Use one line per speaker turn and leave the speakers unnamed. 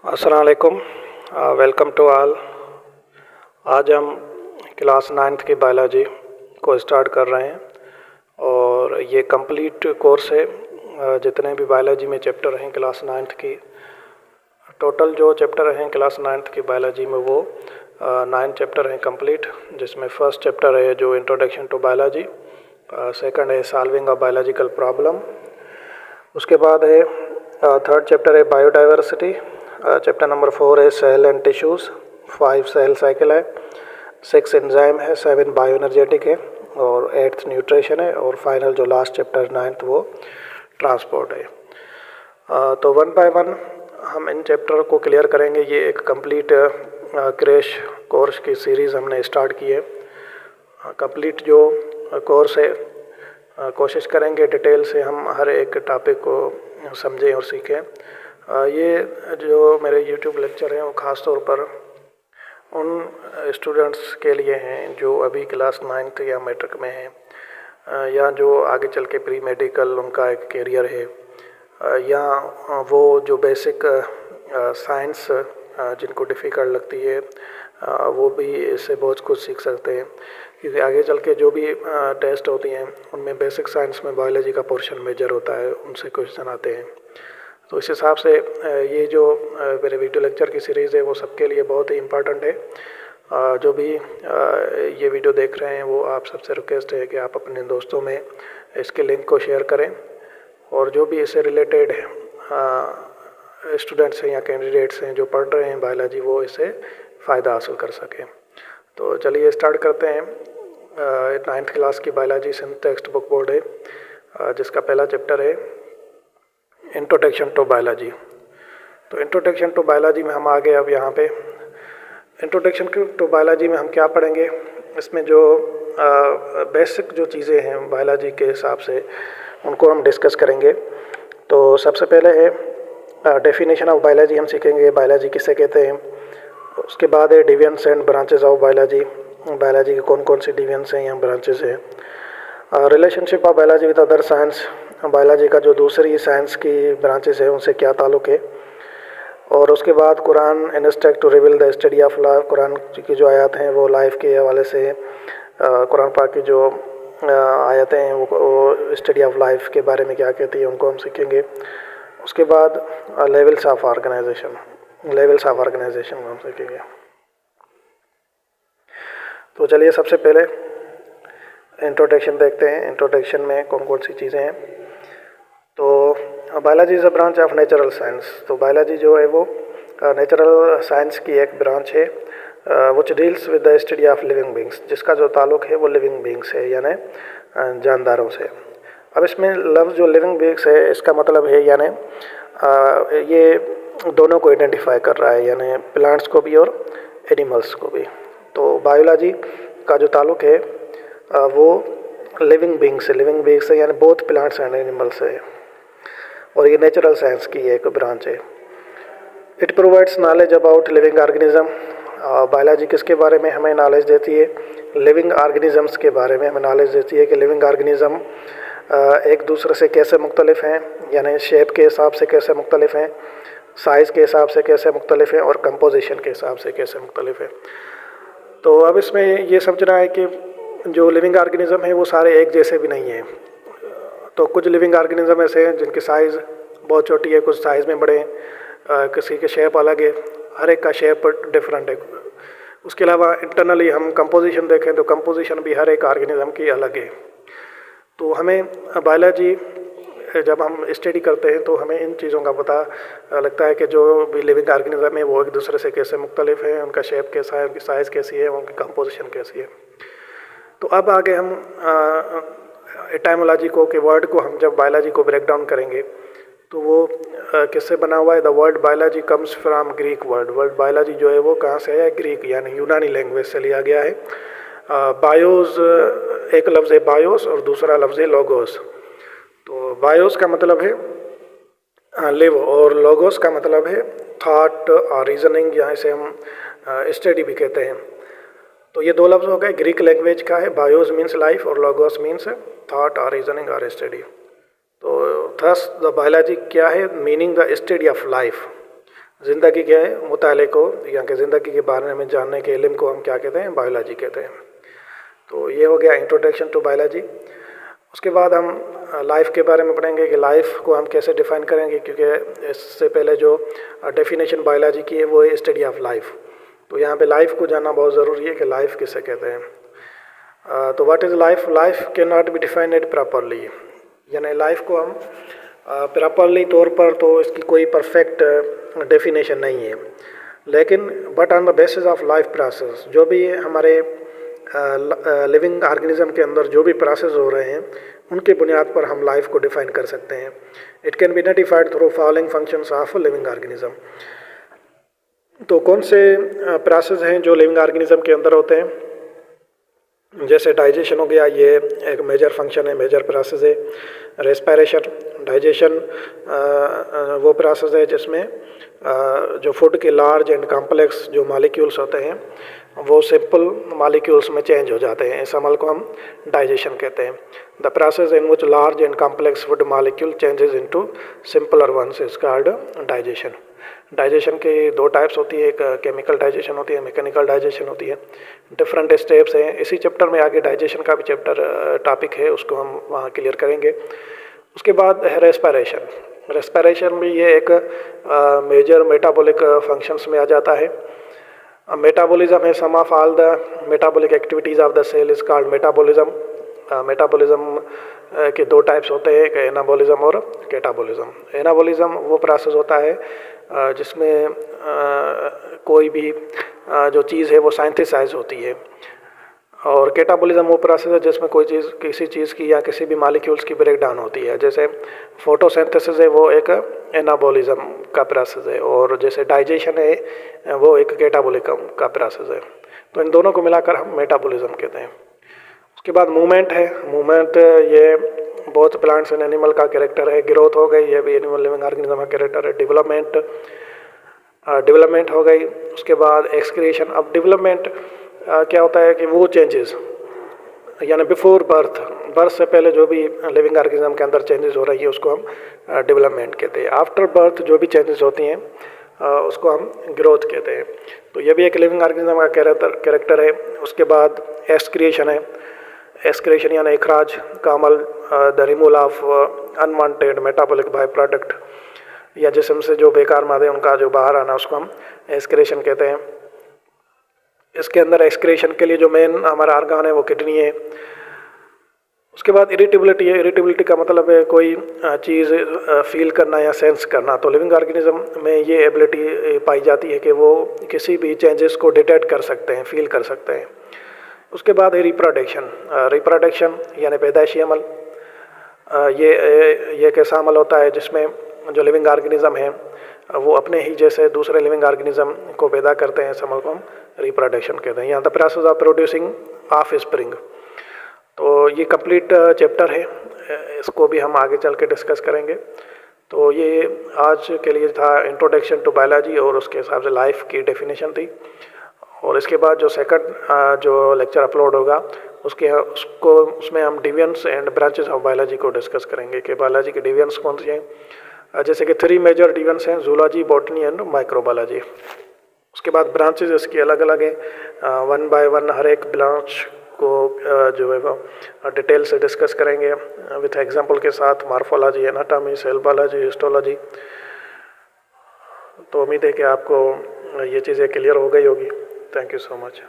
अस्सलाम वालेकुम। Welcome to all. आज हम क्लास 9th की बायोलॉजी को स्टार्ट कर रहे हैं और ये कंप्लीट कोर्स है। जितने भी बायोलॉजी में चैप्टर हैं क्लास 9th की, टोटल जो चैप्टर हैं क्लास 9th की बायोलॉजी में वो 9 चैप्टर हैं कंप्लीट, जिसमें फर्स्ट चैप्टर है जो इंट्रोडक्शन टू बायोलॉजी, सेकंड है सॉल्विंग ऑफ बायोलॉजिकल प्रॉब्लम, उसके बाद है थर्ड चैप्टर है बायोडाइवर्सिटी, चैप्टर नंबर 4 है cell and tissues, 5 cell cycle है, 6 एंजाइम है, 7 बायो एनर्जेटिक है और 8th न्यूट्रिशन है और फाइनल जो लास्ट चैप्टर 9th वो ट्रांसपोर्ट है। तो वन बाय वन हम इन चैप्टर को क्लियर करेंगे। ये एक कंप्लीट क्रैश कोर्स की सीरीज़ हमने स्टार्ट की है। कंप्लीट जो कोर्स है कोशिश करेंगे डिटेल से हम हर एक टॉपिक को समझें और सीखें। ये जो मेरे यूट्यूब लेक्चर हैं वो ख़ास तौर पर उन स्टूडेंट्स के लिए हैं जो अभी क्लास 9th या मैट्रिक में हैं, या जो आगे चल के प्री मेडिकल उनका एक करियर है, या वो जो बेसिक साइंस जिनको डिफ़िकल्ट लगती है वो भी इससे बहुत कुछ सीख सकते हैं, क्योंकि आगे चल के जो भी टेस्ट होती हैं उनमें बेसिक साइंस में बायोलॉजी का पोर्शन मेजर होता है, उनसे क्वेश्चन आते हैं। तो इस हिसाब से ये जो मेरे वीडियो लेक्चर की सीरीज़ है वो सबके लिए बहुत ही इम्पॉर्टेंट है। जो भी ये वीडियो देख रहे हैं वो आप सबसे रिक्वेस्ट है कि आप अपने दोस्तों में इसके लिंक को शेयर करें और जो भी इससे रिलेटेड स्टूडेंट्स हैं या कैंडिडेट्स हैं जो पढ़ रहे हैं बायोलॉजी, वो इससे फ़ायदा हासिल कर सकें। तो चलिए स्टार्ट करते हैं। 9th क्लास की biology synth text book board है, जिसका पहला चैप्टर है इंट्रोडक्शन टू बायोलॉजी। तो इंट्रोडक्शन टू बायोलॉजी में हम आ गए। अब यहाँ पे इंट्रोडक्शन टू बायोलॉजी में हम क्या पढ़ेंगे, इसमें जो बेसिक जो चीज़ें हैं बायोलॉजी के हिसाब से उनको हम डिस्कस करेंगे। तो सबसे पहले है डेफिनेशन ऑफ बायोलॉजी हम सीखेंगे, बायोलॉजी किसे कहते हैं। उसके बाद है divisions and branches of biology, biology की कौन कौन सी डिविजन्स हैं या ब्रांचेस हैं। Relationship of biology with other science, biology का जो दूसरी साइंस की ब्रांचेस है उनसे क्या ताल्लुक़ है। और उसके बाद Quran instruct to reveal the study of life, Quran की जो आयत हैं वो लाइफ के हवाले से, कुरान पाक की जो आयतें हैं वो स्टडी ऑफ लाइफ के बारे में क्या कहती है उनको हम सीखेंगे। उसके बाद लेवल्स ऑफ ऑर्गेनाइजेशन को हम सीखेंगे। तो चलिए सबसे पहले इंट्रोडक्शन देखते हैं। इंट्रोडक्शन में कौन कौन सी चीज़ें हैं। तो biology is a branch of natural science. तो बायोलॉजी जो है वो नेचुरल साइंस की एक ब्रांच है which deals with the study of living beings, जिसका जो ताल्लुक़ है वो लिविंग बींग्स है यानी जानदारों से। अब इसमें लफ्ज़ जो लिविंग बींग्स है इसका मतलब है यानी ये दोनों को आइडेंटिफाई कर रहा है, यानी प्लांट्स को भी और एनिमल्स को भी। तो बायोलॉजी का जो ताल्लुक़ है वो लिविंग बींग्स से यानी बोथ प्लांट्स एंड एनिमल्स है, और ये नेचुरल साइंस की एक ब्रांच है। It provides knowledge about living organism. Biology किसके बारे में हमें नॉलेज देती है, लिविंग ऑर्गेनिजम्स के बारे में हमें नॉलेज देती है कि लिविंग ऑर्गेनिज्म एक दूसरे से कैसे मुख्तलिफ हैं, यानी शेप के हिसाब से कैसे मुख्तलिफ हैं, साइज़ के हिसाब से कैसे मुख्तलिफ हैं और कंपोजिशन के हिसाब से कैसे मुख्तलिफ हैं। तो अब इसमें ये समझना है कि जो लिविंग ऑर्गेनिज्म है वो सारे एक जैसे भी नहीं हैं। तो कुछ लिविंग ऑर्गेनिज्म ऐसे हैं जिनकी साइज़ बहुत छोटी है, कुछ साइज़ में बड़े हैं, किसी के शेप अलग है, हर एक का शेप डिफरेंट है। उसके अलावा इंटरनली हम कंपोजिशन देखें तो कंपोजिशन भी हर एक ऑर्गेनिज्म की अलग है। तो हमें बायोलॉजी जब हम स्टडी करते हैं तो हमें इन चीज़ों का पता लगता है कि जो भी लिविंग ऑर्गेनिज्म है वो एक दूसरे से कैसे मुख्तलिफ हैं, उनका शेप कैसा है, उनकी साइज़ कैसी है, उनकी कंपोजिशन कैसी है। तो अब आगे हम एटाइमोलॉजी को के वर्ड को हम जब बायोलॉजी को ब्रेक डाउन करेंगे तो वो किससे बना हुआ है। The word biology comes from Greek word. Word biology जो है वो कहाँ से है, ग्रीक यानी यूनानी लैंग्वेज से लिया गया है। बायोस एक लफ्ज़ है बायोस और दूसरा लफ्ज़ है लोगोस। तो बायोस का मतलब है लिव और लोगोस का मतलब है थॉट और रीजनिंग, यहाँ से हम स्टडी भी कहते हैं। तो ये दो लफ्ज़ हो गए, ग्रीक लैंग्वेज का है बायोस मीन्स लाइफ और लोगोस मीन्स थॉट और रीजनिंग और स्टडी। तो थस द बायोलॉजी क्या है, meaning the study of life. ज़िंदगी के मुताले को या कि ज़िंदगी के बारे में जानने के इल्म को हम क्या कहते हैं? बायोलॉजी कहते हैं। तो ये हो गया इंट्रोडक्शन टू बायोलॉजी। उसके बाद हम लाइफ के बारे में पढ़ेंगे कि लाइफ को हम कैसे डिफ़ाइन करेंगे, क्योंकि इससे पहले जो डेफिनेशन बायोलॉजी की है वो है स्टडी ऑफ लाइफ। तो यहाँ पे लाइफ को जानना बहुत ज़रूरी है कि लाइफ किसे कहते हैं। तो what is life? Life can not be defined properly, यानी लाइफ को हम प्रॉपरली तौर पर तो इसकी कोई परफेक्ट डेफिनेशन नहीं है, लेकिन but on the basis of life process, जो भी हमारे लिविंग ऑर्गेनिज्म के अंदर जो भी प्रोसेस हो रहे हैं उनके बुनियाद पर हम लाइफ को डिफाइन कर सकते हैं। It can be identified through following functions of living organism. तो कौन से प्रोसेस हैं जो लिविंग ऑर्गेनिज्म के अंदर होते हैं? जैसे डाइजेशन हो गया, ये एक मेजर फंक्शन है, मेजर प्रोसेस है। रेस्पिरेशन, डाइजेशन वो प्रोसेस है जिसमें जो फूड के लार्ज एंड कॉम्प्लेक्स जो मॉलिक्यूल्स होते हैं वो सिंपल मॉलिक्यूल्स में चेंज हो जाते हैं। इस अमल को हम डाइजेशन कहते हैं। The process in which large and complex food molecule changes into simpler ones is called digestion. Digestion की दो टाइप्स होती है, एक केमिकल डाइजेशन होती है, मैकेनिकल डाइजेशन होती है। डिफरेंट स्टेप्स हैं। इसी चैप्टर में आगे डाइजेशन का भी चैप्टर टॉपिक है, उसको हम वहाँ क्लियर करेंगे। उसके बाद है रेस्पिरेशन। रेस्पिरेशन भी ये एक मेजर मेटाबॉलिक फंक्शंस में आ जाता है। मेटाबॉलिज्म है sum of all the metabolic activities of the cell is called metabolism. Metabolism के दो टाइप्स होते हैं, एक एनाबॉलिज्म और कैटाबॉलिज्म। एनाबॉलिज्म वो प्रोसेस होता है जिसमें कोई भी जो चीज़ है वो सिंथेसाइज होती है, और कैटाबॉलिज्म वो प्रोसेस है जिसमें कोई चीज़, किसी चीज़ की या किसी भी मॉलिक्यूल्स की ब्रेक डाउन होती है। जैसे फोटोसिंथेसिस है वो एक एनाबॉलिज्म का प्रोसेस है, और जैसे डाइजेशन है वो एक कैटाबॉलिज्म का प्रोसेस है। तो इन दोनों को मिलाकर हम मेटाबॉलिज्म कहते हैं। उसके बाद मूवमेंट है। मूवमेंट ये बहुत प्लांट्स एंड एनिमल का कैरेक्टर है। ग्रोथ हो गई, ये भी एनिमल लिविंग ऑर्गेनिज्म का कैरेक्टर है। डेवलपमेंट हो गई। उसके बाद एक्सक्रीशन। अब डेवलपमेंट क्या होता है कि वो चेंजेस, यानी बिफोर बर्थ से पहले जो भी लिविंग ऑर्गेनिज्म के अंदर चेंजेस हो रही है उसको हम डेवलपमेंट कहते हैं। आफ्टर बर्थ जो भी चेंजेस होती हैं उसको हम ग्रोथ कहते हैं। तो ये भी एक लिविंग ऑर्गेनिज्म का कैरेक्टर है। उसके बाद एक्सक्रीशन है। एक्सक्रीशन यानी इखराज का अमल, the removal of unwanted metabolic by product, या जिस्म से जो बेकार मादे उनका जो बाहर आना उसको हम एक्सक्रीशन कहते हैं। इसके अंदर एक्सक्रीशन के लिए जो मेन हमारा आर्गन है वो किडनी है। उसके बाद इरिटेबिलिटी है। इरिटेबिलिटी का मतलब है कोई चीज़ फील करना या सेंस करना। तो लिविंग ऑर्गेनिज्म में ये एबिलिटी पाई जाती है कि वो किसी भी चेंजेस को डिटेक्ट कर सकते हैं, फील कर सकते हैं। उसके बाद है रिप्रोडक्शन। रिप्रोडक्शन यानी पैदाइशी अमल। ये एक ऐसा अमल होता है जिसमें जो लिविंग ऑर्गेनिज्म है वो अपने ही जैसे दूसरे लिविंग ऑर्गेनिज्म को पैदा करते हैं। इस अमल को हम रिप्रोडक्शन कहते हैं। यहाँ the process of producing of spring. तो ये कंप्लीट चैप्टर है, इसको भी हम आगे चल के डिस्कस करेंगे। तो ये आज के लिए था इंट्रोडक्शन टू बायोलॉजी, और उसके हिसाब से लाइफ की डेफिनेशन थी। और इसके बाद जो सेकंड जो लेक्चर अपलोड होगा उसमें हम divisions and branches of biology को डिस्कस करेंगे कि बायोलॉजी के डिविजन्स कौन से हैं। जैसे कि 3 मेजर डिविजन्स हैं, जूलॉजी, बॉटनी एंड माइक्रोबायोलॉजी। उसके बाद ब्रांचेस इसकी अलग अलग हैं। 1 बाय 1 हर एक ब्रांच को जो है वो डिटेल से डिस्कस करेंगे विथ एग्जांपल के साथ, morphology, anatomy, cell biology, histology. तो उम्मीद है कि आपको ये चीज़ें क्लियर हो गई होगी। Thank you so much.